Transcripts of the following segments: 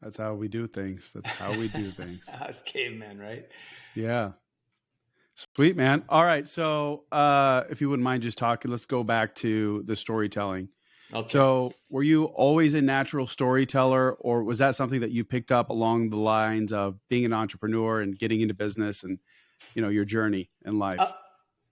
That's how we do things. That's how we do things. Us cavemen, right? Yeah. Sweet, man. All right. So, if you wouldn't mind just talking, let's go back to the storytelling. Okay. So, were you always a natural storyteller, or was that something that you picked up along the lines of being an entrepreneur and getting into business and, your journey in Uh, life?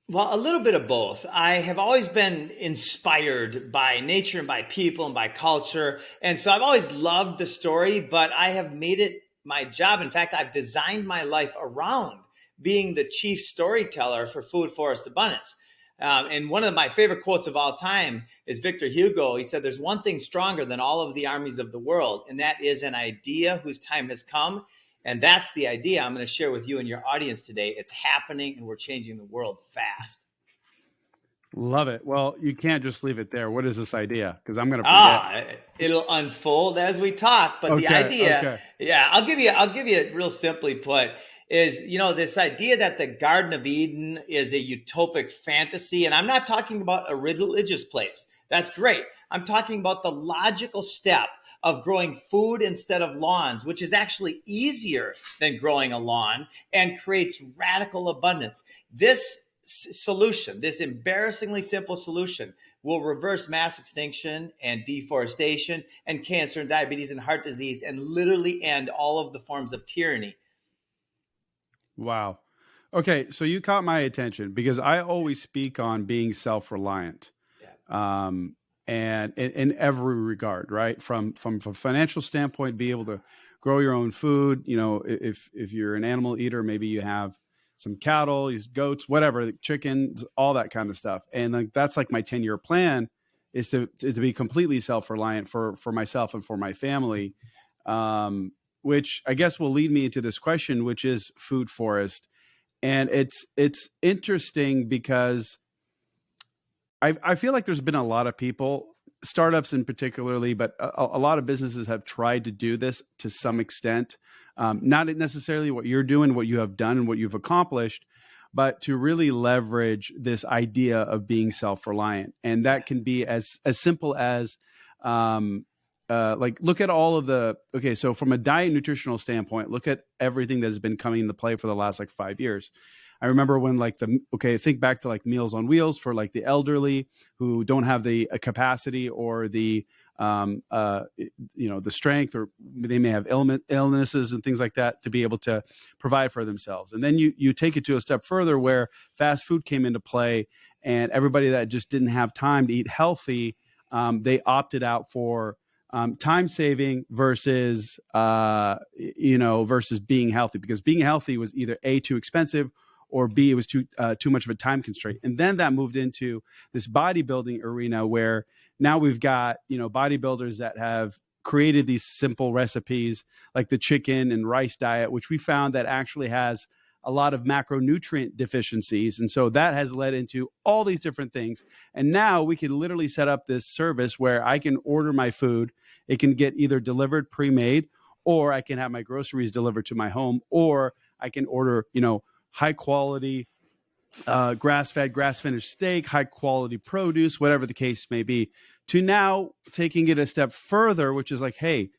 well, a little bit of both. I have always been inspired by nature and by people and by culture. And so I've always loved the story, but I have made it my job. In fact, I've designed my life around being the chief storyteller for food forest abundance. And one of my favorite quotes of all time is Victor Hugo. He said, "There's one thing stronger than all of the armies of the world, and that is an idea whose time has come." And that's the idea I'm going to share with you and your audience today. It's happening and we're changing the world fast. Love it. Well, you can't just leave it there. What is this idea? Because I'm going to forget. It'll unfold as we talk. But the Okay. idea, Okay. yeah, I'll give you it real simply put, is this idea that the Garden of Eden is a utopic fantasy. And I'm not talking about a religious place. That's great. I'm talking about the logical step of growing food instead of lawns, which is actually easier than growing a lawn and creates radical abundance. This solution, this embarrassingly simple solution, will reverse mass extinction and deforestation and cancer and diabetes and heart disease and literally end all of the forms of tyranny. Wow. Okay. So you caught my attention because I always speak on being self-reliant. Yeah. And in every regard, right? From a financial standpoint, be able to grow your own food. If you're an animal eater, maybe you have some cattle, use goats, whatever, chickens, all that kind of stuff. And like that's like my 10-year plan is to be completely self-reliant for myself and for my family. Which I guess will lead me into this question, which is food forest. And it's interesting because I feel like there's been a lot of people, startups in particularly, but a lot of businesses have tried to do this to some extent. Not necessarily what you're doing, what you have done and what you've accomplished, but to really leverage this idea of being self-reliant. And that can be as simple as like look at all of so from a diet nutritional standpoint, look at everything that's been coming into play for the last like 5 years. I remember when think back to like Meals on Wheels for like the elderly who don't have the capacity or the the strength, or they may have illnesses and things like that to be able to provide for themselves. And then you take it to a step further where fast food came into play, and everybody that just didn't have time to eat healthy, they opted out for time saving versus versus being healthy, because being healthy was either A, too expensive, or B, it was too much of a time constraint. And then that moved into this bodybuilding arena where now we've got bodybuilders that have created these simple recipes like the chicken and rice diet, which we found that actually has a lot of macronutrient deficiencies. And so that has led into all these different things. And now we can literally set up this service where I can order my food. It can get either delivered pre-made, or I can have my groceries delivered to my home, or I can order, high quality, grass-fed, grass-finished steak, high quality produce, whatever the case may be, to now taking it a step further, which is like, hey,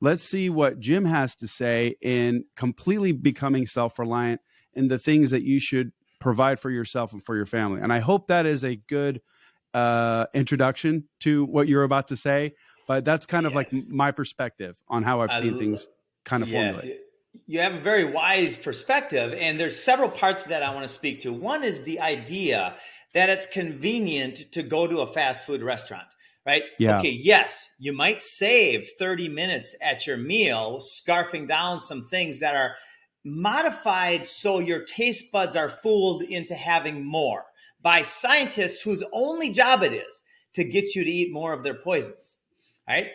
let's see what Jim has to say in completely becoming self-reliant in the things that you should provide for yourself and for your family. And I hope that is a good introduction to what you're about to say, but that's kind of like Yes. my perspective on how I've seen things kind of Yes. formulate. You have a very wise perspective, and there's several parts of that I want to speak to. One is the idea that it's convenient to go to a fast food restaurant, right? Yeah. Okay, yes, you might save 30 minutes at your meal scarfing down some things that are modified so your taste buds are fooled into having more by scientists whose only job it is to get you to eat more of their poisons, right?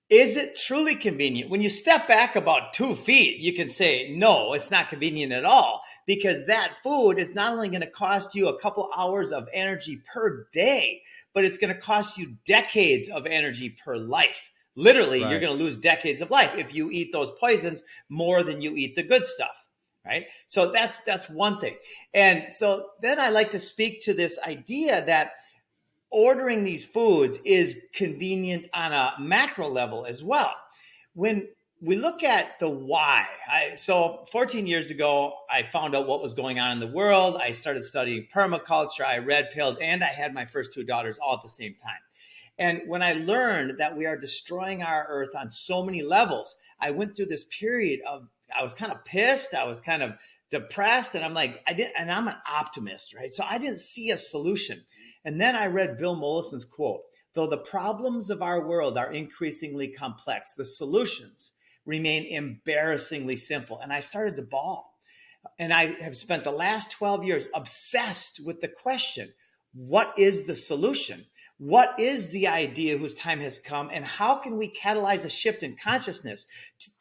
Is it truly convenient? When you step back about 2 feet, you can say, no, it's not convenient at all, because that food is not only going to cost you a couple hours of energy per day, but it's going to cost you decades of energy per life. Literally, Right. You're going to lose decades of life if you eat those poisons more than you eat the good stuff, right? So that's one thing. And so then I like to speak to this idea that ordering these foods is convenient on a macro level as well. When we look at the why. So 14 years ago, I found out what was going on in the world. I started studying permaculture. I red pilled, and I had my first two daughters all at the same time. And when I learned that we are destroying our earth on so many levels, I went through this period of, I was kind of pissed. I was kind of depressed. And I'm like, and I'm an optimist, right? So I didn't see a solution. And then I read Bill Mollison's quote: though the problems of our world are increasingly complex, the solutions remain embarrassingly simple. And I started to bawl. And I have spent the last 12 years obsessed with the question, what is the solution? What is the idea whose time has come? And how can we catalyze a shift in consciousness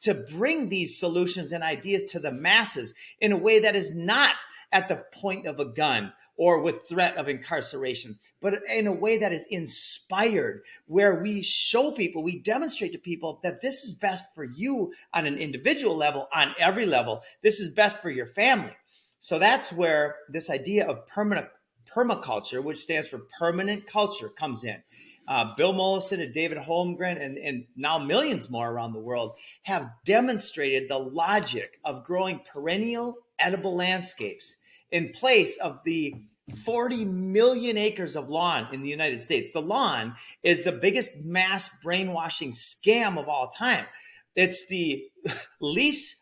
to bring these solutions and ideas to the masses in a way that is not at the point of a gun or with threat of incarceration, but in a way that is inspired, where we show people, we demonstrate to people that this is best for you on an individual level, on every level. This is best for your family. So that's where this idea of permaculture, which stands for permanent culture, comes in. Bill Mollison and David Holmgren, and now millions more around the world, have demonstrated the logic of growing perennial edible landscapes in place of the 40 million acres of lawn in the United States. The lawn is the biggest mass brainwashing scam of all time. It's the least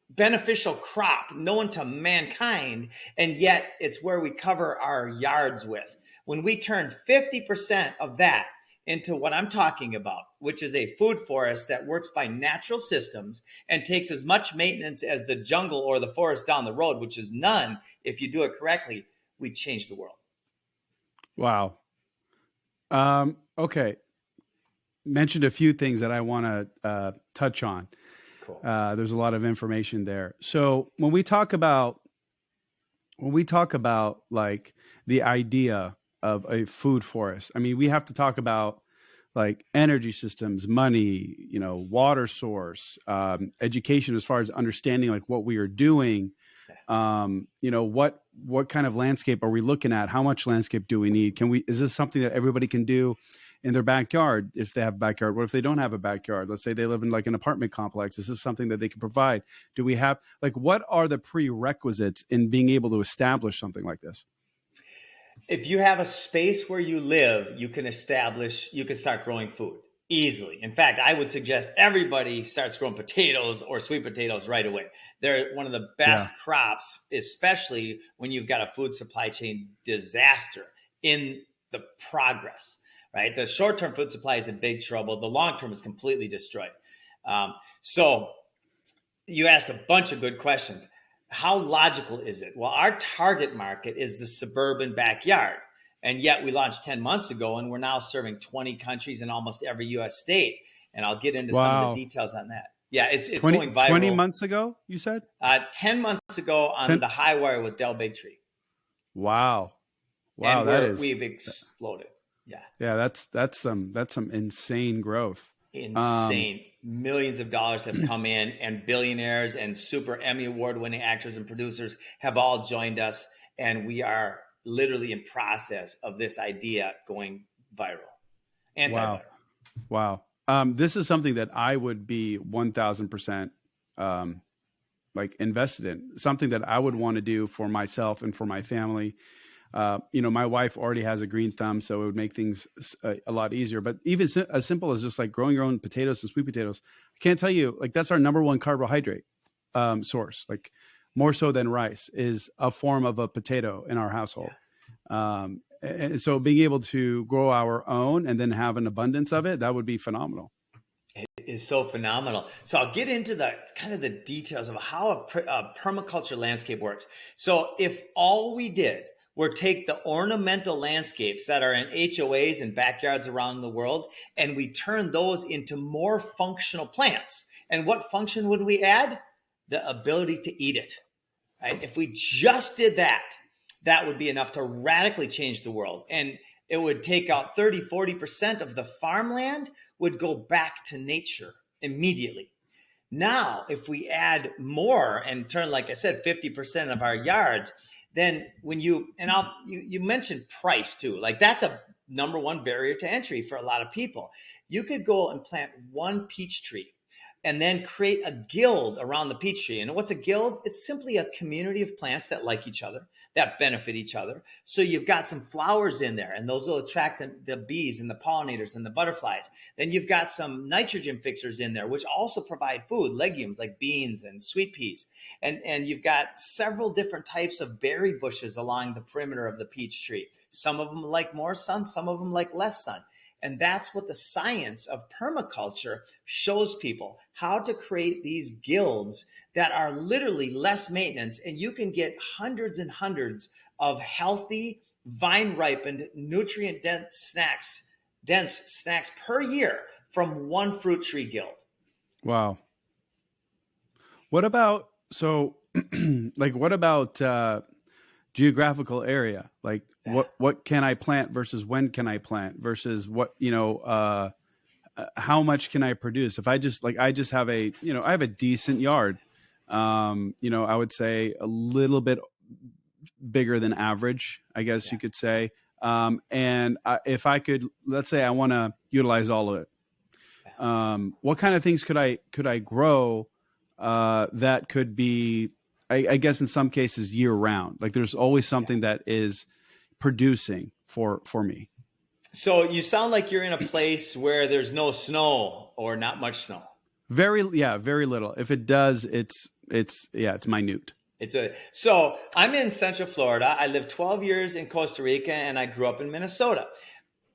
beneficial crop known to mankind, and yet it's where we cover our yards with. When we turn 50% of that into what I'm talking about, which is a food forest that works by natural systems and takes as much maintenance as the jungle or the forest down the road, which is none if you do it correctly, we change the world. Wow. Okay. Mentioned a few things that I want to touch on. Cool. There's a lot of information there. So when we talk about like the idea of a food forest, I mean, we have to talk about like energy systems, money, water source, education, as far as understanding like what we are doing. What kind of landscape are we looking at? How much landscape do we need? Is this something that everybody can do in their backyard if they have a backyard? What if they don't have a backyard? Let's say they live in like an apartment complex. Is this something that they can provide? Do we have, like, what are the prerequisites in being able to establish something like this? If you have a space where you live, you can start growing food easily. In fact, I would suggest everybody starts growing potatoes or sweet potatoes right away. They're one of the best crops, especially when you've got a food supply chain disaster in the progress, right? The short-term food supply is in big trouble. The long-term is completely destroyed. So you asked a bunch of good questions. How logical is it? Well, our target market is the suburban backyard. And yet we launched 10 months ago, and we're now serving 20 countries in almost every U.S. state. And I'll get into some of the details on that. Yeah, it's 20, going viral. 20 months ago, you said? 10 months ago on the High Wire with Del Bigtree. Wow. And we've exploded. Yeah. Yeah, that's some insane growth. Insane. Millions of dollars have come in, and billionaires and super Emmy award-winning actors and producers have all joined us, and we are literally in process of this idea going viral. Anti-viral. Wow. This is something that I would be 1,000% like invested in. Something that I would want to do for myself and for my family. My wife already has a green thumb, so it would make things a lot easier. But even as simple as just like growing your own potatoes and sweet potatoes, I can't tell you, like, that's our number one carbohydrate source. Like, more so than rice is a form of a potato in our household. Yeah. And so being able to grow our own and then have an abundance of it, that would be phenomenal. It is so phenomenal. So I'll get into the kind of the details of how a permaculture landscape works. So if all we did were take the ornamental landscapes that are in HOAs and backyards around the world, and we turn those into more functional plants. And what function would we add? The ability to eat it. Right? If we just did that, that would be enough to radically change the world. And it would take out 30-40% of the farmland would go back to nature immediately. Now, if we add more and turn, like I said, 50% of our yards, then when you mentioned price too, like that's a number one barrier to entry for a lot of people. You could go and plant one peach tree and then create a guild around the peach tree. And what's a guild? It's simply a community of plants that like each other, that benefit each other. So you've got some flowers in there, and those will attract the bees and the pollinators and the butterflies. Then you've got some nitrogen fixers in there, which also provide food, legumes like beans and sweet peas. And you've got several different types of berry bushes along the perimeter of the peach tree. Some of them like more sun, some of them like less sun. And that's what the science of permaculture shows people, how to create these guilds that are literally less maintenance. And you can get hundreds and hundreds of healthy, vine ripened, nutrient dense snacks per year from one fruit tree guild. Wow. What about, so like, what about geographical area? Like what can I plant versus when can I plant versus what, how much can I produce? If I just have I have a decent yard. I would say a little bit bigger than average, I guess you could say. If I could, let's say I want to utilize all of it. What kind of things could I grow that could be, I guess in some cases year round? Like there's always something that is producing for me. So you sound like you're in a place where there's no snow or not much snow. Very little. If it does, it's minute. So I'm in Central Florida. I lived 12 years in Costa Rica, and I grew up in Minnesota.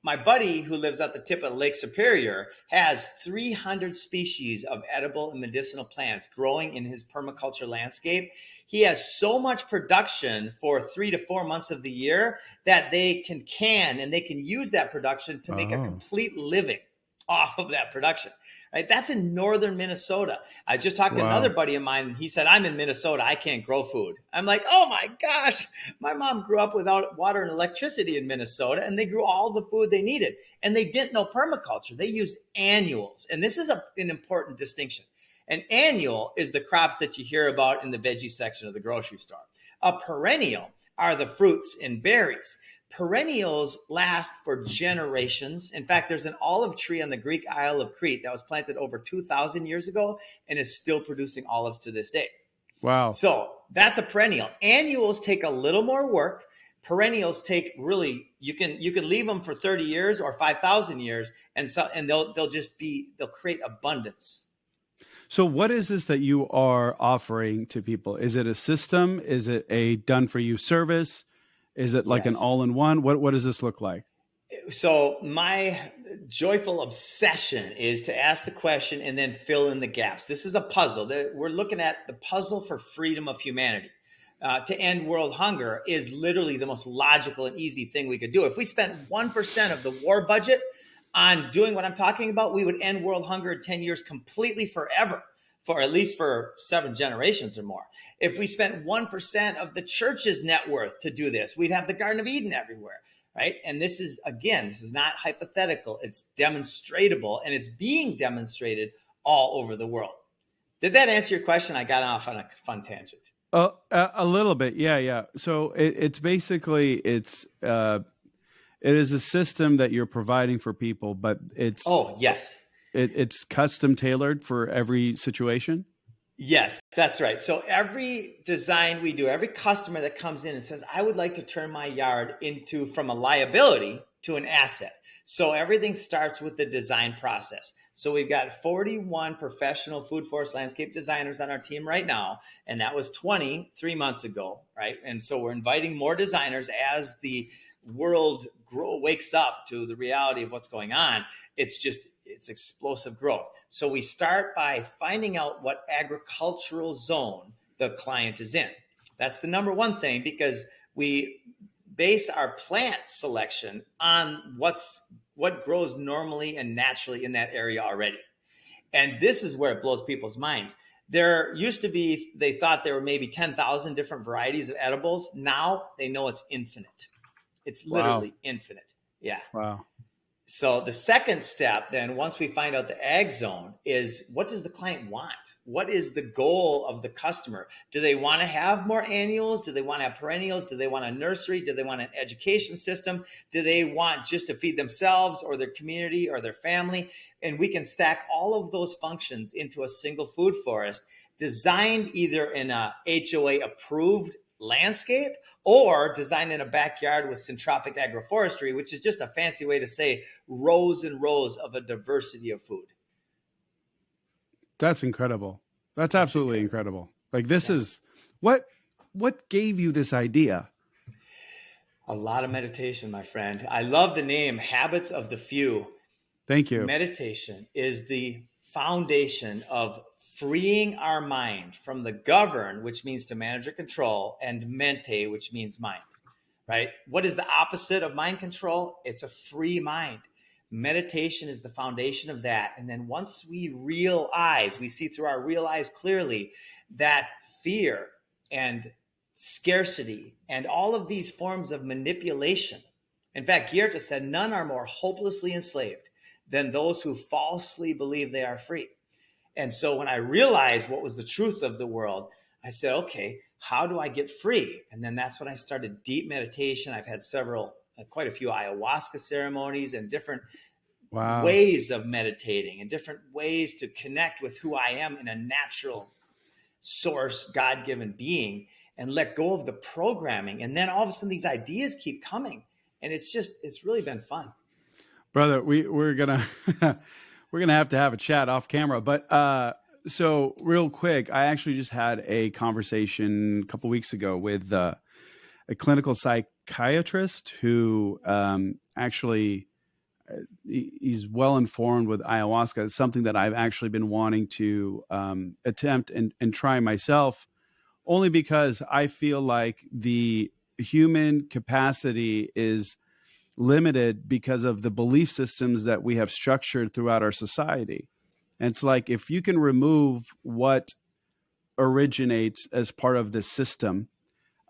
My buddy, who lives at the tip of Lake Superior, has 300 species of edible and medicinal plants growing in his permaculture landscape. He has so much production for 3 to 4 months of the year that they can and they can use that production to make a complete living off of that production. Right? That's in northern Minnesota. I was just talking to another buddy of mine, and he said, I'm in Minnesota, I can't grow food. I'm like, oh my gosh, my mom grew up without water and electricity in Minnesota, and they grew all the food they needed. And they didn't know permaculture. They used annuals. And this is an important distinction. An annual is the crops that you hear about in the veggie section of the grocery store. A perennial are the fruits and berries. Perennials last for generations. In fact, there's an olive tree on the Greek Isle of Crete that was planted over 2,000 years ago and is still producing olives to this day. Wow. So that's a perennial. Annuals take a little more work. Perennials take you can leave them for 30 years or 5,000 years, and they'll create abundance. So what is this that you are offering to people? Is it a system? Is it a done for you service? Is it like an all-in-one? What does this look like? So my joyful obsession is to ask the question and then fill in the gaps. This is a puzzle. We're looking at the puzzle for freedom of humanity. To end world hunger is literally the most logical and easy thing we could do. If we spent 1% of the war budget on doing what I'm talking about, we would end world hunger in 10 years completely forever, for at least for 7 generations or more. If we spent 1% of the church's net worth to do this, we'd have the Garden of Eden everywhere, right? And this is not hypothetical. It's demonstratable, and it's being demonstrated all over the world. Did that answer your question? I got off on a fun tangent. A little bit. Yeah. So it's basically, it is a system that you're providing for people, but it's... Oh, yes. It's custom tailored for every situation? Yes, that's right. So every design we do, every customer that comes in and says, I would like to turn my yard from a liability to an asset. So everything starts with the design process. So we've got 41 professional food forest landscape designers on our team right now, and that was 20 3 months ago, right? And so we're inviting more designers as the world wakes up to the reality of what's going on. It's explosive growth. So we start by finding out what agricultural zone the client is in. That's the number one thing, because we base our plant selection on what grows normally and naturally in that area already. And this is where it blows people's minds. There used to be, they thought there were maybe 10,000 different varieties of edibles. Now they know it's infinite. It's literally infinite. Yeah. Wow. So the second step, then, once we find out the ag zone, is what does the client want? What is the goal of the customer? Do they want to have more annuals? Do they want to have perennials? Do they want a nursery? Do they want an education system? Do they want just to feed themselves or their community or their family? And we can stack all of those functions into a single food forest designed either in a HOA approved landscape or designed in a backyard with syntropic agroforestry, which is just a fancy way to say rows and rows of a diversity of food. That's incredible. That's It's absolutely incredible. incredible. Like this Yeah. is what gave you this idea? A lot of meditation, my friend. I love the name Habits of the Few. Thank you. Meditation is the foundation of freeing our mind from the govern, which means to manage or control, and mente, which means mind, right? What is the opposite of mind control? It's a free mind. Meditation is the foundation of that. And then once we realize, we see through our real eyes clearly that fear and scarcity and all of these forms of manipulation. In fact, Goethe said, none are more hopelessly enslaved than those who falsely believe they are free. And so when I realized what was the truth of the world, I said, okay, how do I get free? And then that's when I started deep meditation. I've had quite a few ayahuasca ceremonies and different Wow. ways of meditating and different ways to connect with who I am in a natural source, God-given being, and let go of the programming. And then all of a sudden these ideas keep coming. And it's really been fun. Brother, we're gonna we're gonna have to have a chat off camera. But so real quick, I actually just had a conversation a couple weeks ago with a clinical psychiatrist who actually he's well informed with ayahuasca. It's something that I've actually been wanting to attempt and try myself, only because I feel like the human capacity is limited because of the belief systems that we have structured throughout our society. And it's like if you can remove what originates as part of the system,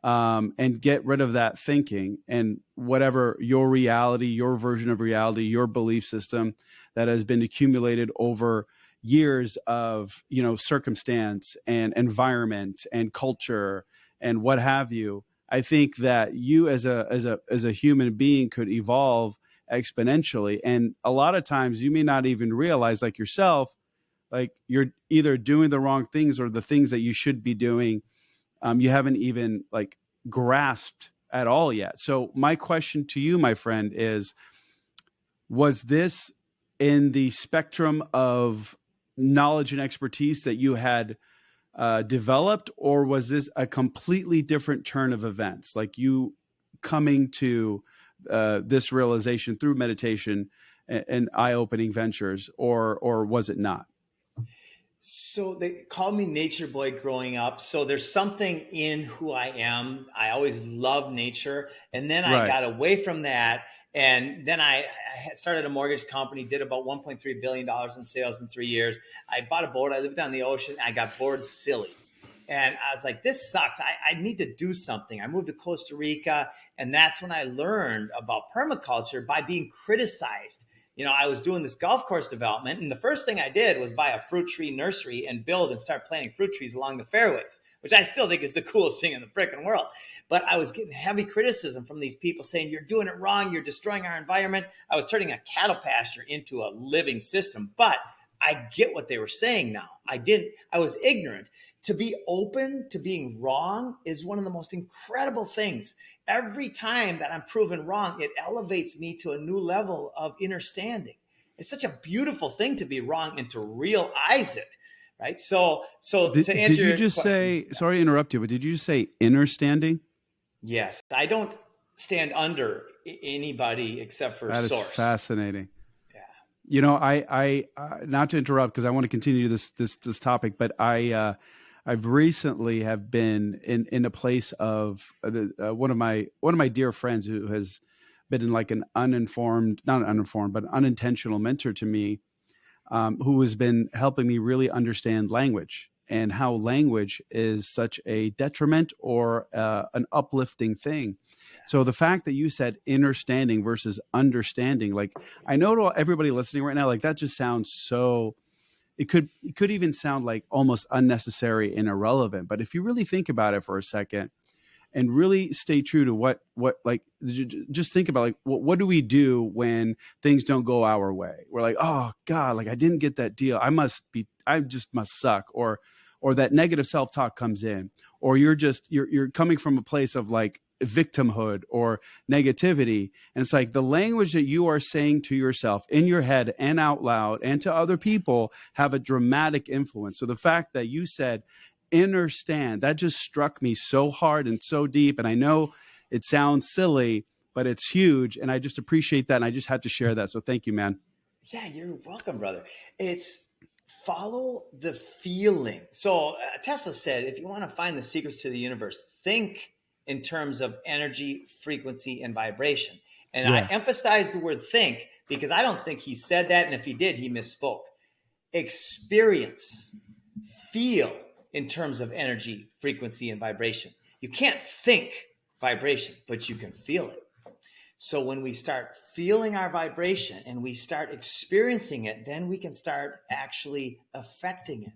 and get rid of that thinking and whatever your reality, your version of reality, your belief system that has been accumulated over years of, circumstance and environment and culture and what have you. I think that you as a human being could evolve exponentially. And a lot of times you may not even realize, like yourself, like you're either doing the wrong things or the things that you should be doing, you haven't even like grasped at all yet. So my question to you, my friend, is, was this in the spectrum of knowledge and expertise that you had developed, or was this a completely different turn of events, like you coming to this realization through meditation and eye-opening ventures, or was it not? So they called me nature boy growing up. So there's something in who I am. I always loved nature. And then I Right. got away from that. And then I started a mortgage company, did about $1.3 billion in sales in 3 years. I bought a boat. I lived on the ocean. I got bored silly. And I was like, this sucks. I need to do something. I moved to Costa Rica. And that's when I learned about permaculture by being criticized. I was doing this golf course development, and the first thing I did was buy a fruit tree nursery and build and start planting fruit trees along the fairways, which I still think is the coolest thing in the frickin' world. But I was getting heavy criticism from these people saying, you're doing it wrong. You're destroying our environment. I was turning a cattle pasture into a living system. But I get what they were saying now. I was ignorant. To be open to being wrong is one of the most incredible things. Every time that I'm proven wrong, it elevates me to a new level of understanding. It's such a beautiful thing to be wrong and to realize it, right? So to Did answer you your just question, say, sorry to interrupt you, but did you just say inner standing? yes, I don't stand under anybody except for That is source. fascinating. Yeah. I not to interrupt because I want to continue this topic, but I've recently have been in a place of one of my dear friends who has been in like an not uninformed, but unintentional mentor to me, who has been helping me really understand language and how language is such a detriment or an uplifting thing. So the fact that you said understanding versus understanding, like I know to everybody listening right now, like that just sounds so, it could even sound like almost unnecessary and irrelevant. But if you really think about it for a second and really stay true to what like just think about like what do we do when things don't go our way? We're like, oh god, like I didn't get that deal, I just must suck. Or that negative self-talk comes in, or you're coming from a place of like victimhood or negativity, and it's like the language that you are saying to yourself in your head and out loud and to other people have a dramatic influence. So the fact that you said understand, that just struck me so hard and so deep. And I know it sounds silly, but it's huge. And I just appreciate that. And I just had to share that. So thank you, man. Yeah, you're welcome, brother. It's follow the feeling. So Tesla said, if you want to find the secrets to the universe, think in terms of energy, frequency, and vibration. And I Yeah. emphasize the word think because I don't think he said that. And if he did, he misspoke. Experience, feel in terms of energy, frequency, and vibration. You can't think vibration, but you can feel it. So when we start feeling our vibration and we start experiencing it, then we can start actually affecting it.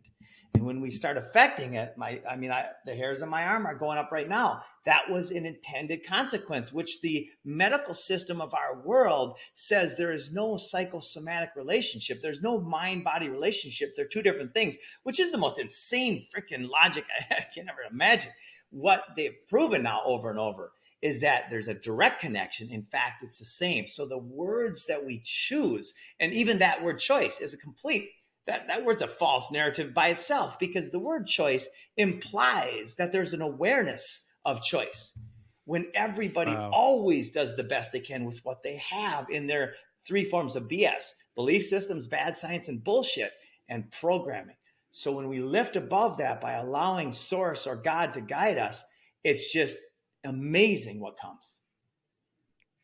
And when we start affecting it, the hairs on my arm are going up right now. That was an intended consequence, which the medical system of our world says there is no psychosomatic relationship. There's no mind-body relationship. They're two different things, which is the most insane freaking logic I can ever imagine. What they've proven now over and over is that there's a direct connection. In fact, it's the same. So the words that we choose, and even that word choice is a complete, that word's a false narrative by itself, because the word choice implies that there's an awareness of choice when everybody Wow. always does the best they can with what they have in their three forms of BS: belief systems, bad science, and bullshit, and programming. So when we lift above that by allowing source or God to guide us, it's just amazing what comes.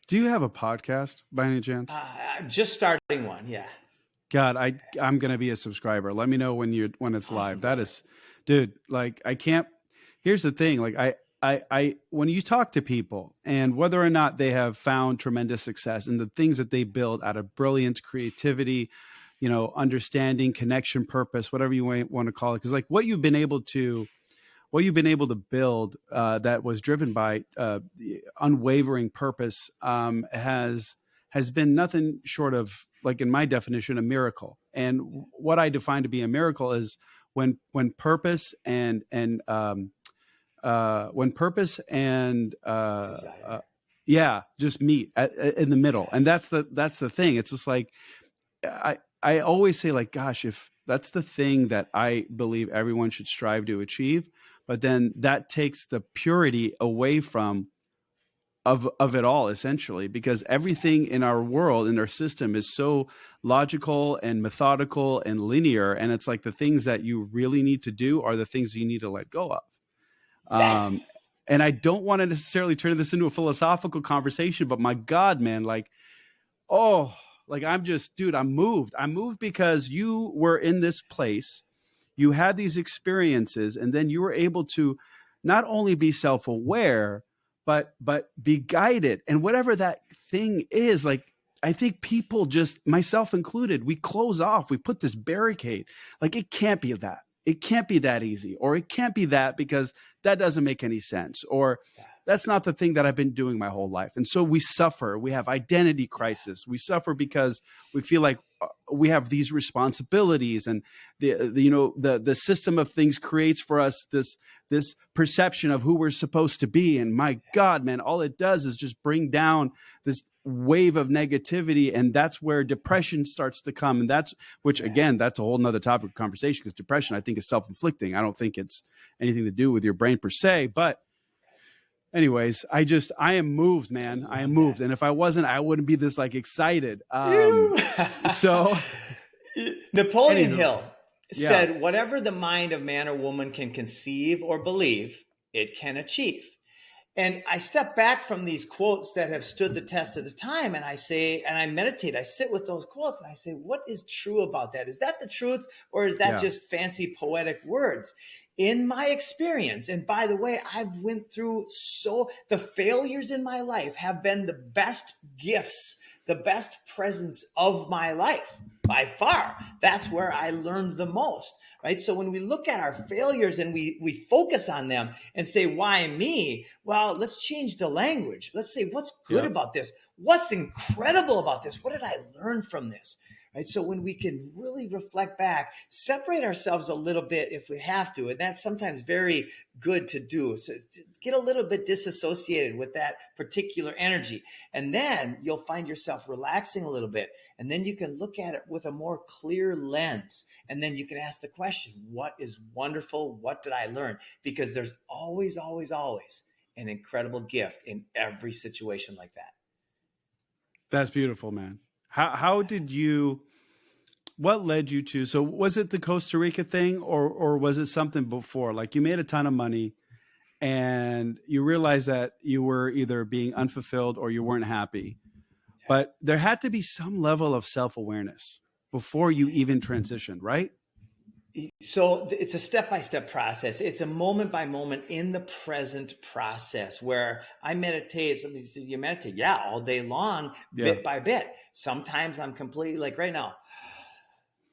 Do you have a podcast by any chance? Just starting one. Yeah. God, I'm gonna be a subscriber. Let me know when it's Awesome, live. That brother. is, dude. Like I can't. Here's the thing. Like I when you talk to people and whether or not they have found tremendous success in the things that they build out of brilliance, creativity, understanding, connection, purpose, whatever you want to call it, because like what you've been able to build that was driven by the unwavering purpose has been nothing short of, like in my definition, a miracle. And what I define to be a miracle is when purpose and Desire. yeah, just meet in the middle. And Yes. that's the thing. It's just like I always say, like, gosh, if that's the thing that I believe everyone should strive to achieve, but then that takes the purity away from of it all, essentially, because everything in our world, in our system, is so logical and methodical and linear, and it's like the things that you really need to do are the things you need to let go of. um Yes. and I don't want to necessarily turn this into a philosophical conversation, but my god, man, like, oh, like I'm just, dude, I'm moved because you were in this place, you had these experiences, and then you were able to not only be self-aware, but be guided. And whatever that thing is, like, I think people, just myself included, we close off, we put this barricade, like it can't be that, it can't be that easy, or it can't be that because that doesn't make any sense, or Yeah. that's not the thing that I've been doing my whole life. And so we suffer. We have identity Yeah. crisis. We suffer because we feel like we have these responsibilities, and the system of things creates for us this perception of who we're supposed to be. And my God, man, all it does is just bring down this wave of negativity, and that's where depression starts to come. And that's, which Yeah. again, that's a whole nother topic of conversation, because depression, I think, is self-inflicting. I don't think it's anything to do with your brain per se. But anyways, I am moved, I man. I am love that. moved. And if I wasn't, I wouldn't be this like excited. Ew. So Napoleon anywho, Hill yeah. said, whatever the mind of man or woman can conceive or believe, it can achieve. And I step back from these quotes that have stood the test of the time, and I say, and I meditate, I sit with those quotes and I say, what is true about that? Is that the truth, or is that Yeah. just fancy poetic words? In my experience, and by the way, I've went through the failures in my life have been the best gifts, the best presents of my life by far. That's where I learned the most. Right. So when we look at our failures and we focus on them and say, why me? Well, let's change the language. Let's say, what's good Yeah. about this? What's incredible about this? What did I learn from this? Right. So when we can really reflect back, separate ourselves a little bit if we have to, and that's sometimes very good to do. So to get a little bit disassociated with that particular energy. And then you'll find yourself relaxing a little bit. And then you can look at it with a more clear lens. And then you can ask the question, what is wonderful? What did I learn? Because there's always, always, always an incredible gift in every situation like that. That's beautiful, man. How did you, what led you to, so was it the Costa Rica thing, or was it something before? Like you made a ton of money and you realized that you were either being unfulfilled or you weren't happy. But there had to be some level of self-awareness before you even transitioned, right? So it's a step-by-step process. It's a moment by moment in the present process where I meditate. Somebody said, you meditate? Yeah, all day long, Yeah. bit by bit. Sometimes I'm completely like right now,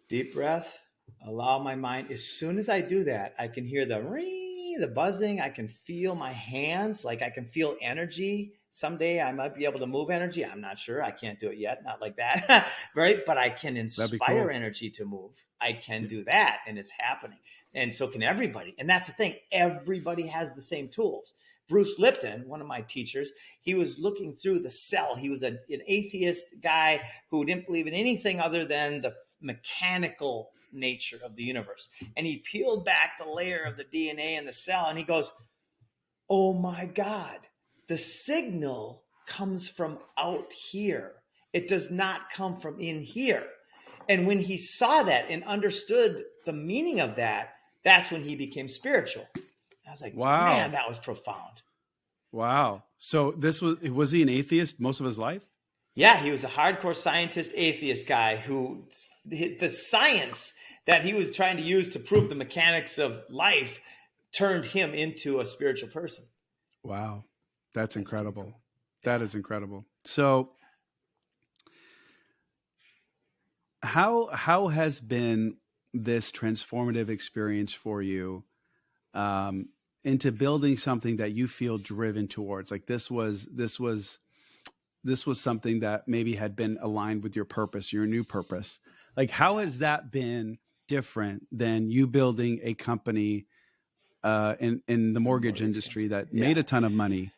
deep breath, allow my mind. As soon as I do that, I can hear the ring, the buzzing. I can feel my hands, like I can feel energy. Someday I might be able to move energy. I'm not sure. I can't do it yet. Not like that. Right. But I can That'd be inspire cool. energy to move. I can do that. And it's happening. And so can everybody. And that's the thing. Everybody has the same tools. Bruce Lipton, one of my teachers, he was looking through the cell. He was an atheist guy who didn't believe in anything other than the mechanical nature of the universe. And he peeled back the layer of the DNA in the cell and he goes, oh my God, the signal comes from out here. It does not come from in here. And when he saw that and understood the meaning of that, that's when he became spiritual. I was like, man, Wow. that was profound. Wow. So this was he an atheist most of his life? Yeah, he was a hardcore scientist, atheist guy who the science that he was trying to use to prove the mechanics of life turned him into a spiritual person. Wow. That's That's pretty incredible. cool. That is incredible. So how has been this transformative experience for you, into building something that you feel driven towards? Like this was something that maybe had been aligned with your purpose, your new purpose. Like how has that been different than you building a company in the mortgage industry that Yeah. made a ton of money,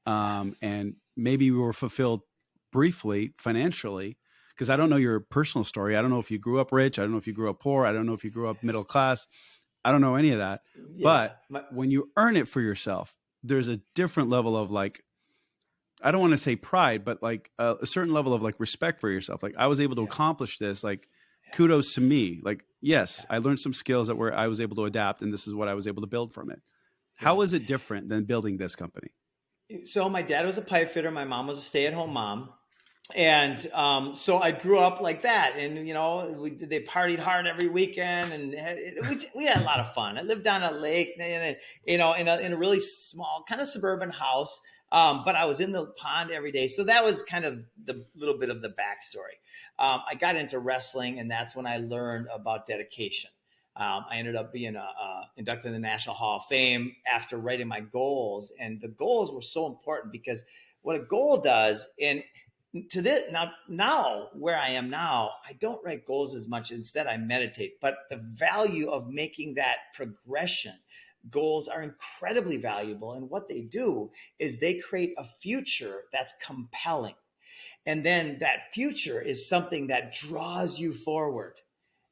and maybe you were fulfilled briefly financially? Because I don't know your personal story. I don't know if you grew up rich. I don't know if you grew up poor. I don't know if you grew up middle class. I don't know any of that. Yeah. But when you earn it for yourself, there's a different level of like, I don't want to say pride, but like a certain level of like respect for yourself. Like I was able to accomplish this. Like kudos to me. Like, yes, I learned some skills that were I was able to adapt, and this is what I was able to build from it. How is it different than building this company? So my dad was a pipe fitter. My mom was a stay-at-home mom. And so I grew up like that, and they partied hard every weekend, and we had a lot of fun. I lived on a lake, in a really small kind of suburban house, but I was in the pond every day. So that was kind of the little bit of the backstory. I got into wrestling, and that's when I learned about dedication. I ended up being inducted in the National Hall of Fame after writing my goals, and the goals were so important because what a goal does, and to this now where I am now, I don't write goals as much. Instead, I meditate. But the value of making that progression, goals are incredibly valuable. And what they do is they create a future that's compelling. And then that future is something that draws you forward.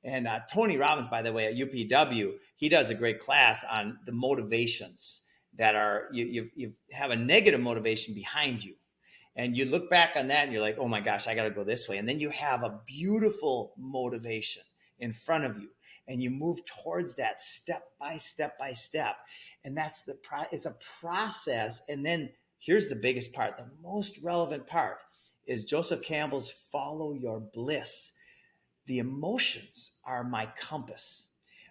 And Tony Robbins, by the way, at UPW, he does a great class on the motivations that are you have a negative motivation behind you. And you look back on that and you're like, oh my gosh, I got to go this way. And then you have a beautiful motivation. in front of you, and you move towards that step by step by step. And that's it's a process. And then here's the biggest part, the most relevant part is Joseph Campbell's follow your bliss. The emotions are my compass.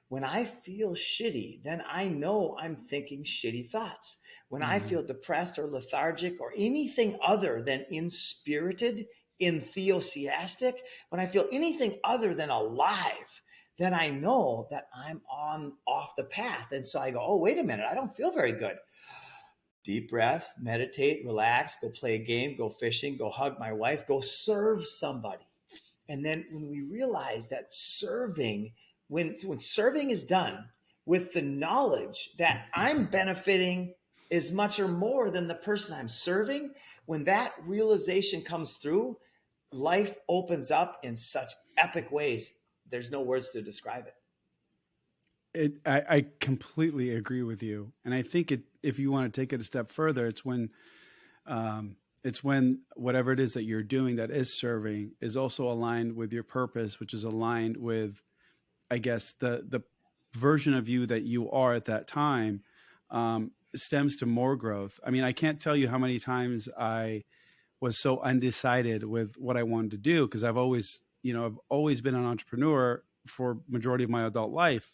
When I feel shitty, then I know I'm thinking shitty thoughts. When I feel depressed or lethargic or anything other than inspirited, enthusiastic, when I feel anything other than alive, then I know that I'm off the path. And so I go, oh, wait a minute, I don't feel very good. Deep breath, meditate, relax, go play a game, go fishing, go hug my wife, go serve somebody. And then when we realize that serving, when serving is done with the knowledge that I'm benefiting as much or more than the person I'm serving, when that realization comes through, life opens up in such epic ways. There's no words to describe it. I completely agree with you. And I think if you want to take it a step further, it's when whatever it is that you're doing that is serving is also aligned with your purpose, which is aligned with, I guess, the version of you that you are at that time, stems to more growth. I mean, I can't tell you how many times I was so undecided with what I wanted to do, because I've always been an entrepreneur for majority of my adult life,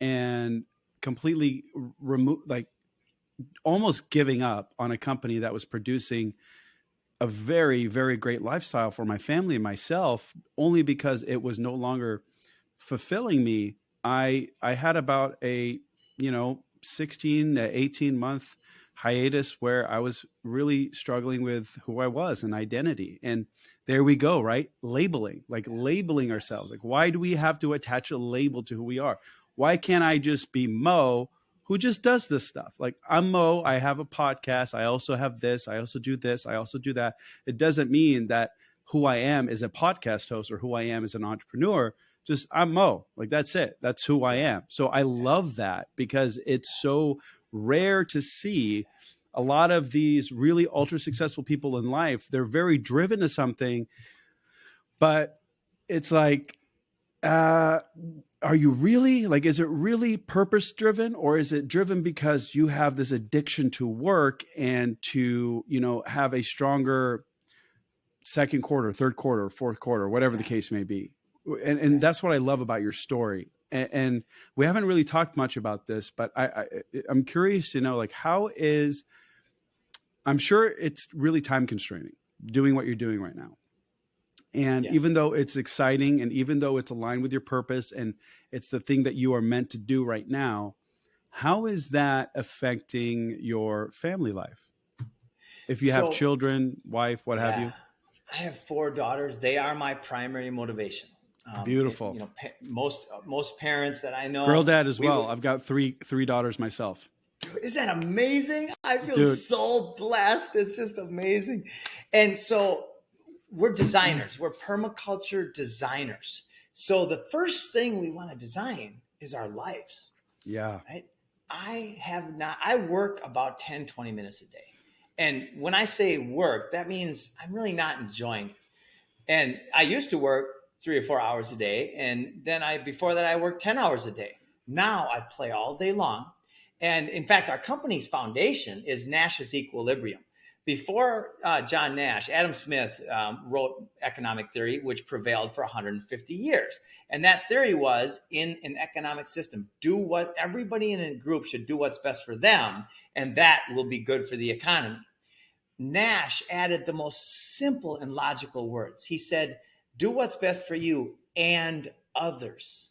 and completely almost giving up on a company that was producing a very, very great lifestyle for my family and myself, only because it was no longer fulfilling me. I had about a 16 to 18 month hiatus where I was really struggling with who I was and identity. And there we go, right? Labeling ourselves. Like, why do we have to attach a label to who we are? Why can't I just be Mo, who just does this stuff? Like, I'm Mo, I have a podcast, I also have this, I also do this, I also do that. It doesn't mean that who I am is a podcast host or who I am as an entrepreneur. Just, I'm Mo. Like, that's it. That's who I am. So I love that, because it's so rare to see a lot of these really ultra successful people in life. They're very driven to something, but it's like, are you really, like, is it really purpose driven, or is it driven because you have this addiction to work and to, have a stronger second quarter, third quarter, fourth quarter, whatever the case may be? And that's what I love about your story. And we haven't really talked much about this, but I'm curious to know, like, I'm sure it's really time constraining doing what you're doing right now. And Yes. even though it's exciting, and even though it's aligned with your purpose, and it's the thing that you are meant to do right now, how is that affecting your family life? If you have children, wife, what have you? I have 4 daughters. They are my primary motivation. Beautiful. Most parents that I know, girl dad as well. I've got three daughters myself. Dude, isn't that amazing? I feel Dude. so blessed. It's just amazing. And so we're designers. We're permaculture designers. So the first thing we want to design is our lives. Yeah. Right? I work about 10, 20 minutes a day. And when I say work, that means I'm really not enjoying it. And I used to work 3 or 4 hours a day. And then before that, I worked 10 hours a day. Now I play all day long. And in fact, our company's foundation is Nash's equilibrium. Before John Nash, Adam Smith wrote economic theory, which prevailed for 150 years. And that theory was, in an economic system, do what everybody in a group should do what's best for them, and that will be good for the economy. Nash added the most simple and logical words. He said, do what's best for you and others.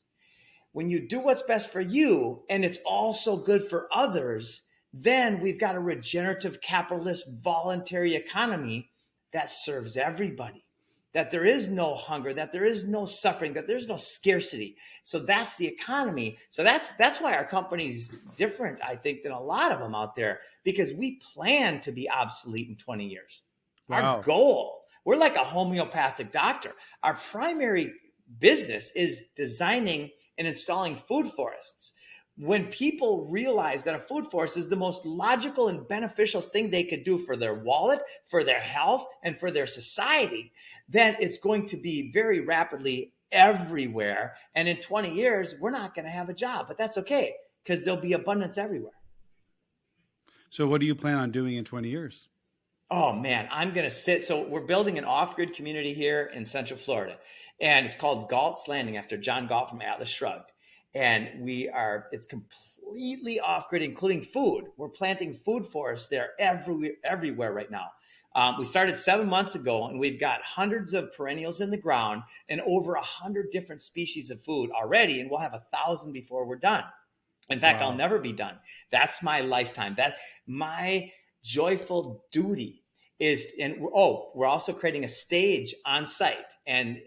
When you do what's best for you and it's also good for others, then we've got a regenerative capitalist voluntary economy that serves everybody, that there is no hunger, that there is no suffering, that there's no scarcity. So that's the economy. So that's why our company's different, I think, than a lot of them out there, because we plan to be obsolete in 20 years. Wow. Our goal, we're like a homeopathic doctor. Our primary business is designing and installing food forests. When people realize that a food forest is the most logical and beneficial thing they could do for their wallet, for their health, and for their society, then it's going to be very rapidly everywhere. And in 20 years, we're not going to have a job, but that's okay because there'll be abundance everywhere. So what do you plan on doing in 20 years? Oh man, I'm going to sit. So we're building an off-grid community here in Central Florida, and it's called Galt's Landing after John Galt from Atlas Shrugged. And it's completely off-grid, including food. We're planting food forests there everywhere right now. We started 7 months ago, and we've got hundreds of perennials in the ground and over 100 different species of food already, and we'll have 1,000 before we're done. In fact, I'll Wow. never be done. That's my lifetime. That my joyful duty is, and we're also creating a stage on site, and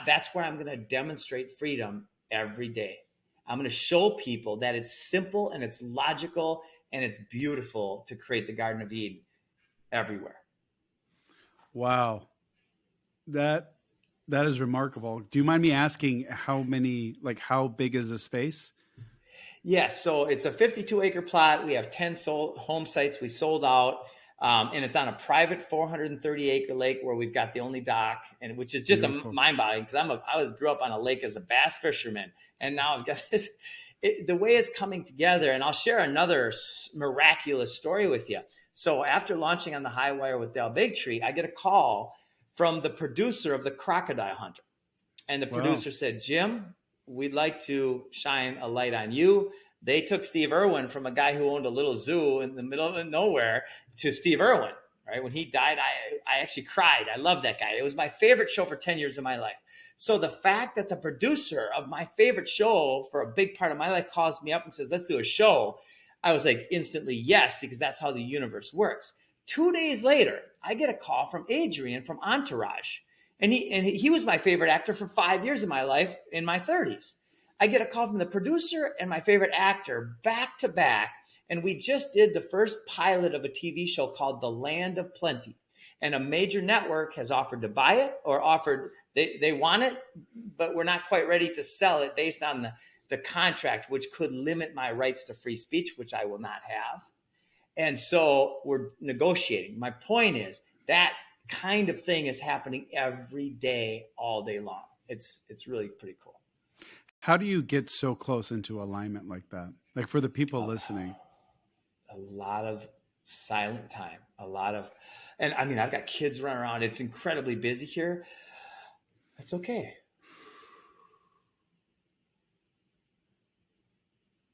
that's where I'm going to demonstrate freedom every day. I'm going to show people that it's simple and it's logical and it's beautiful to create the Garden of Eden everywhere. Wow. That that is remarkable. Do you mind me asking how many, like how big is the space? Yes, so it's a 52-acre plot. We have 10 home sites we sold out, and it's on a private 430-acre lake where we've got the only dock, and which is just a Beautiful. mind-boggling because grew up on a lake as a bass fisherman, and now I've got this. The way it's coming together, and I'll share another miraculous story with you. So after launching on the high wire with Del Bigtree, I get a call from the producer of the Crocodile Hunter. And the Wow. producer said, Jim, we'd like to shine a light on you. They took Steve Irwin from a guy who owned a little zoo in the middle of nowhere to Steve Irwin. Right? When he died, I actually cried. I love that guy. It was my favorite show for 10 years of my life. So the fact that the producer of my favorite show for a big part of my life calls me up and says, let's do a show, I was like instantly yes, because that's how the universe works. 2 days later, I get a call from Adrian from Entourage. And he was my favorite actor for 5 years of my life in my 30s. I get a call from the producer and my favorite actor back to back. And we just did the first pilot of a TV show called The Land of Plenty. And a major network has offered to buy it or offered, they want it, but we're not quite ready to sell it based on the contract, which could limit my rights to free speech, which I will not have. And so we're negotiating. My point is that kind of thing is happening every day, all day long. It's really pretty cool. How do you get so close into alignment like that? Like for the people listening. A lot of silent time, and I mean, I've got kids running around. It's incredibly busy here. That's okay.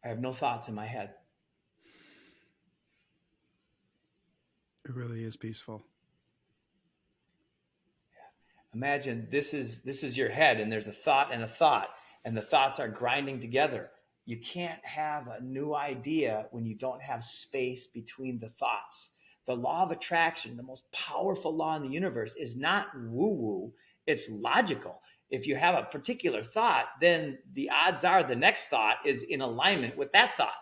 I have no thoughts in my head. It really is peaceful. Imagine this is your head, and there's a thought, and the thoughts are grinding together. You can't have a new idea when you don't have space between the thoughts. The law of attraction, the most powerful law in the universe, is not woo-woo, it's logical. If you have a particular thought, then the odds are the next thought is in alignment with that thought,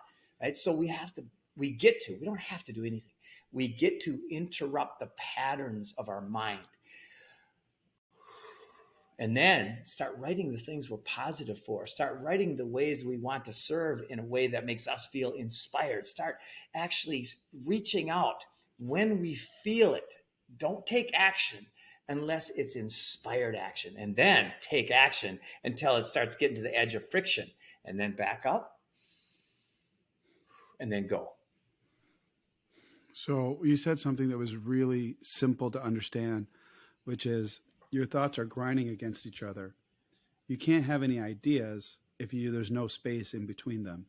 right? So we don't have to do anything. We get to interrupt the patterns of our mind. And then start writing the things we're positive for. Start writing the ways we want to serve in a way that makes us feel inspired. Start actually reaching out when we feel it. Don't take action unless it's inspired action. And then take action until it starts getting to the edge of friction. And then back up and then go. So you said something that was really simple to understand, which is your thoughts are grinding against each other. You can't have any ideas if there's no space in between them.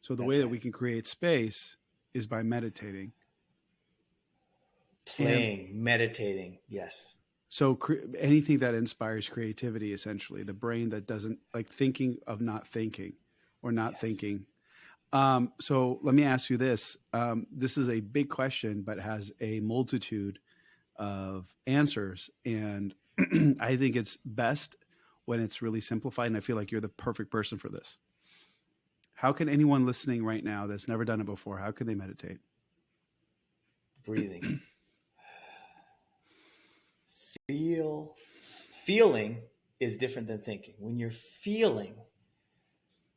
So the That's way that right. we can create space is by meditating. Playing, meditating, yes. So anything that inspires creativity, essentially, the brain that doesn't like thinking of not thinking or not Yes. thinking. So let me ask you this. This is a big question, but has a multitude of answers. And I think it's best when it's really simplified. And I feel like you're the perfect person for this. How can anyone listening right now that's never done it before, how can they meditate? Breathing. Feeling is different than thinking. When you're feeling,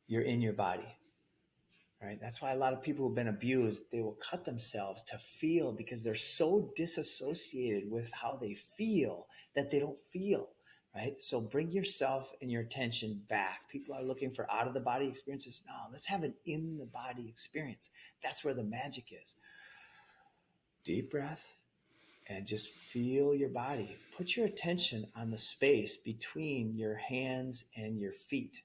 you're in your body. Right? That's why a lot of people who've been abused, they will cut themselves to feel because they're so disassociated with how they feel that they don't feel. right? So bring yourself and your attention back. People are looking for out of the body experiences. No, let's have an in the body experience. That's where the magic is. Deep breath and just feel your body. Put your attention on the space between your hands and your feet.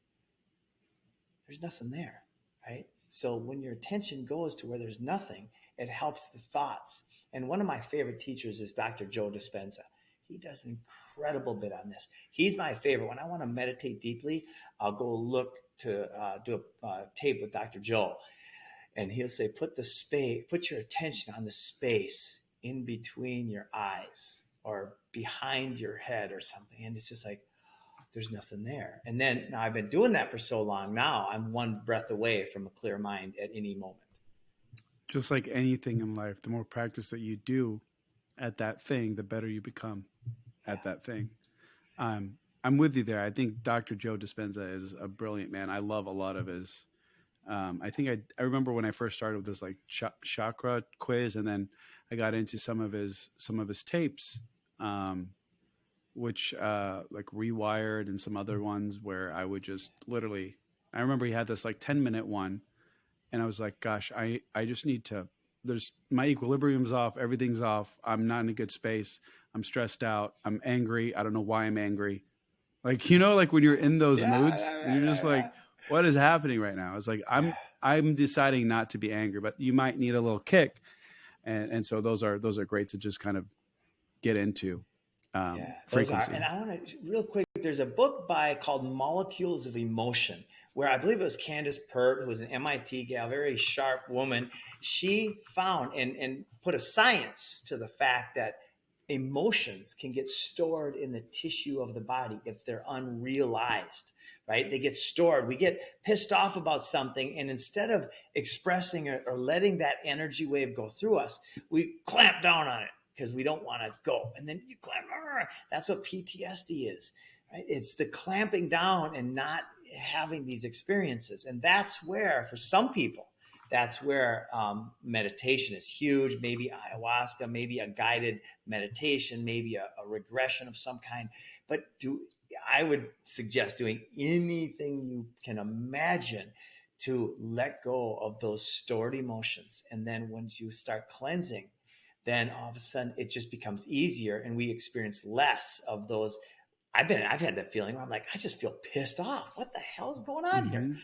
There's nothing there, right? So when your attention goes to where there's nothing, it helps the thoughts. And one of my favorite teachers is Dr. Joe Dispenza. He does an incredible bit on this. He's my favorite. When I want to meditate deeply, I'll go look to do a tape with Dr. Joe, and he'll say, put your attention on the space in between your eyes or behind your head or something. And it's just like, there's nothing there. And then now I've been doing that for so long. Now I'm one breath away from a clear mind at any moment. Just like anything in life, the more practice that you do at that thing, the better you become at that thing. I'm with you there. I think Dr. Joe Dispenza is a brilliant man. I love a lot of his. I think I remember when I first started with this like chakra quiz, and then I got into some of his tapes, which like Rewired and some other ones where I would just literally. I remember he had this like 10-minute one, and I was like, gosh, I just need to. There's my equilibrium's off, everything's off. I'm not in a good space. I'm stressed out. I'm angry. I don't know why I'm angry. Like, like when you're in those moods, you're just like, what is happening right now? It's like I'm deciding not to be angry, but you might need a little kick, and so those are great to just kind of get into. Frequency. And I want to real quick. There's a book called Molecules of Emotion, where I believe it was Candace Pert, who was an MIT gal, very sharp woman. She found and put a science to the fact that emotions can get stored in the tissue of the body if they're unrealized, right? They get stored. We get pissed off about something, and instead of expressing or letting that energy wave go through us, we clamp down on it because we don't want to go. And then you clamp. That's what PTSD is, right? It's the clamping down and not having these experiences. And that's where, for some people, that's where meditation is huge. Maybe ayahuasca, maybe a guided meditation, maybe a regression of some kind. But I would suggest doing anything you can imagine to let go of those stored emotions. And then once you start cleansing, then all of a sudden it just becomes easier, and we experience less of those. I've had that feeling where I'm like, I just feel pissed off. What the hell's going on here?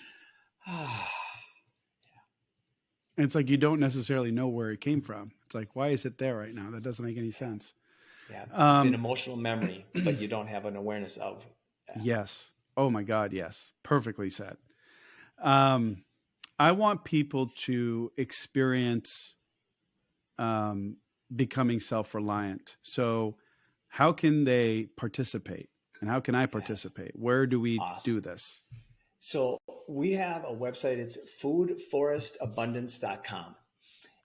And it's like you don't necessarily know where it came from. It's like, why is it there right now? That doesn't make any sense. Yeah, it's an emotional memory, but you don't have an awareness of. Yes. Oh my God, yes. Perfectly said. I want people to experience becoming self-reliant. So how can they participate? And how can I participate? Yes. Where do we do this? So we have a website. It's foodforestabundance.com.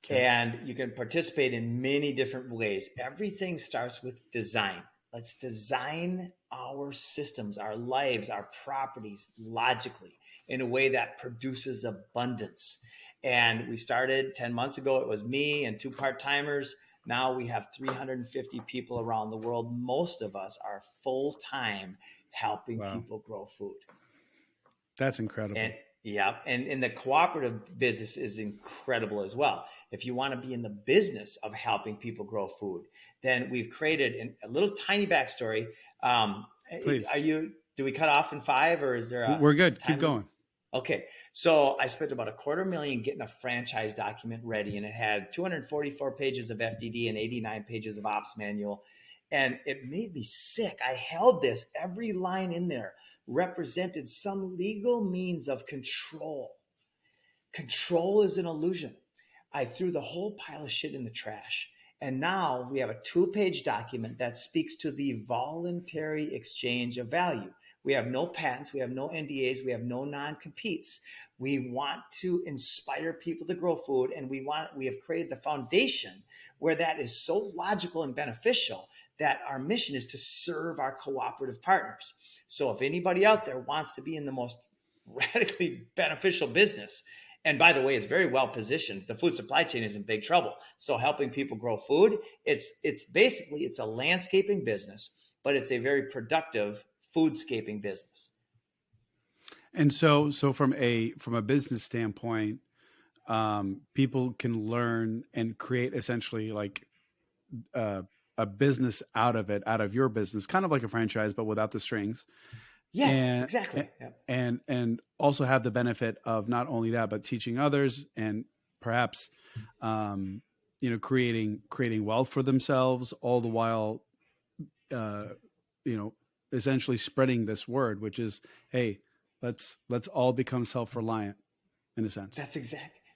Okay. And you can participate in many different ways. Everything starts with design. Let's design our systems, our lives, our properties logically in a way that produces abundance. And we started 10 months ago. It was me and 2 part-timers. Now we have 350 people around the world. Most of us are full-time helping people grow food. That's incredible. And the cooperative business is incredible as well. If you want to be in the business of helping people grow food, then we've created a little tiny backstory. Please. Do we cut off in 5, or is there We're good. Keep going. Okay. So I spent about $250,000 getting a franchise document ready, and it had 244 pages of FDD and 89 pages of ops manual. And it made me sick. I held this, every line in there represented some legal means of control. Control is an illusion. I threw the whole pile of shit in the trash. And now we have a 2-page document that speaks to the voluntary exchange of value. We have no patents. We have no NDAs. We have no non-competes. We want to inspire people to grow food. And we have created the foundation where that is so logical and beneficial that our mission is to serve our cooperative partners. So if anybody out there wants to be in the most radically beneficial business, and by the way, it's very well positioned, the food supply chain is in big trouble. So helping people grow food, it's basically a landscaping business, but it's a very productive foodscaping business. And so from a business standpoint, people can learn and create essentially like uh, a business out of it, out of your business, kind of like a franchise, but without the strings, Yes, and exactly. Yep. and also have the benefit of not only that, but teaching others and perhaps, um, creating wealth for themselves, all the while, uh, you know, essentially spreading this word, which is, hey, let's all become self-reliant in a sense.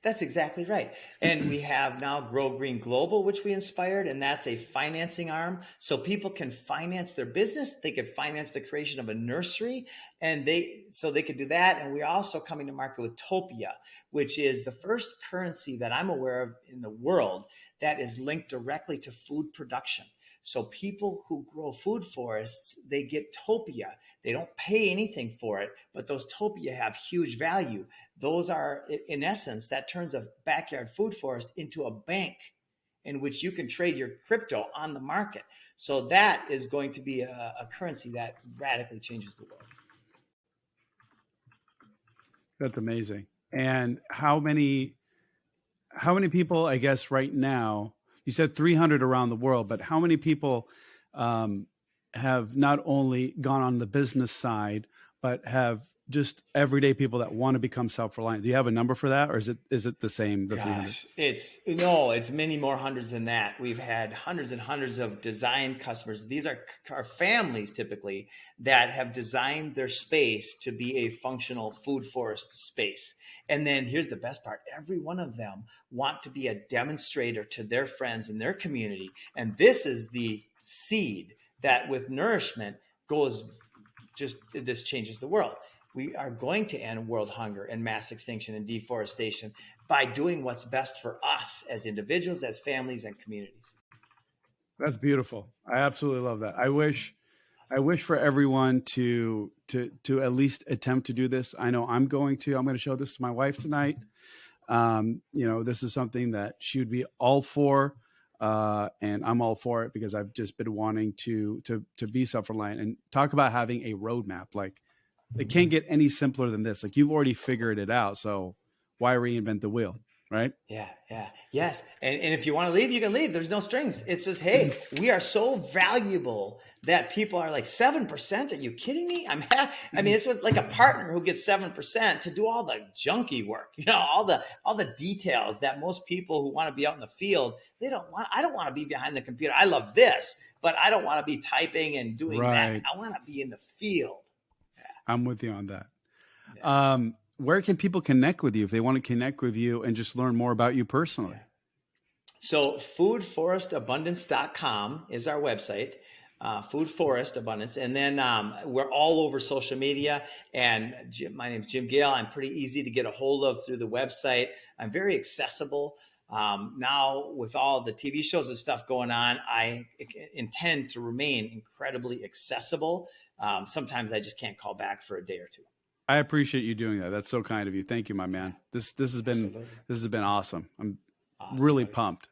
That's exactly right. And we have now Grow Green Global, which we inspired, and that's a financing arm. So people can finance their business. They could finance the creation of a nursery, and they could do that. And we're also coming to market with Topia, which is the first currency that I'm aware of in the world that is linked directly to food production. So people who grow food forests, they get Topia. They don't pay anything for it, but those Topia have huge value. Those are, in essence, that turns a backyard food forest into a bank in which you can trade your crypto on the market. So that is going to be a currency that radically changes the world. That's amazing. And how many people, I guess, right now, you said 300 around the world, but how many people um, have not only gone on the business side, but have just everyday people that want to become self-reliant? Do you have a number for that, or is it the same, the 300? Gosh, it's many more hundreds than that. We've had hundreds and hundreds of design customers. These are families typically that have designed their space to be a functional food forest space. And then here's the best part. Every one of them want to be a demonstrator to their friends in their community. And this is the seed that with nourishment goes, just this changes the world. We are going to end world hunger and mass extinction and deforestation by doing what's best for us as individuals, as families, and communities. That's beautiful. I absolutely love that. I wish for everyone to at least attempt to do this. I know I'm going to. I'm going to show this to my wife tonight. This is something that she would be all for, and I'm all for it because I've just been wanting to be self-reliant and talk about having a roadmap. Like, it can't get any simpler than this. Like, you've already figured it out, so why reinvent the wheel, right? Yeah, yeah, yes. And if you want to leave, you can leave. There's no strings. It's just, hey, we are so valuable that people are like 7%. Are you kidding me? I mean, it's like a partner who gets 7% to do all the junky work, all the details that most people who want to be out in the field, they don't want. I don't want to be behind the computer. I love this, but I don't want to be typing and doing that. Right. I want to be in the field. I'm with you on that. Yeah. Where can people connect with you if they want to connect with you and just learn more about you personally? Yeah. So foodforestabundance.com is our website, Food Forest Abundance. And then we're all over social media. And my name's Jim Gale. I'm pretty easy to get a hold of through the website. I'm very accessible. Now, with all the TV shows and stuff going on, I intend to remain incredibly accessible. Sometimes I just can't call back for a day or two. I appreciate you doing that. That's so kind of you. Thank you, my man. This has been Absolutely. this has been awesome. I'm Awesome, really buddy. pumped.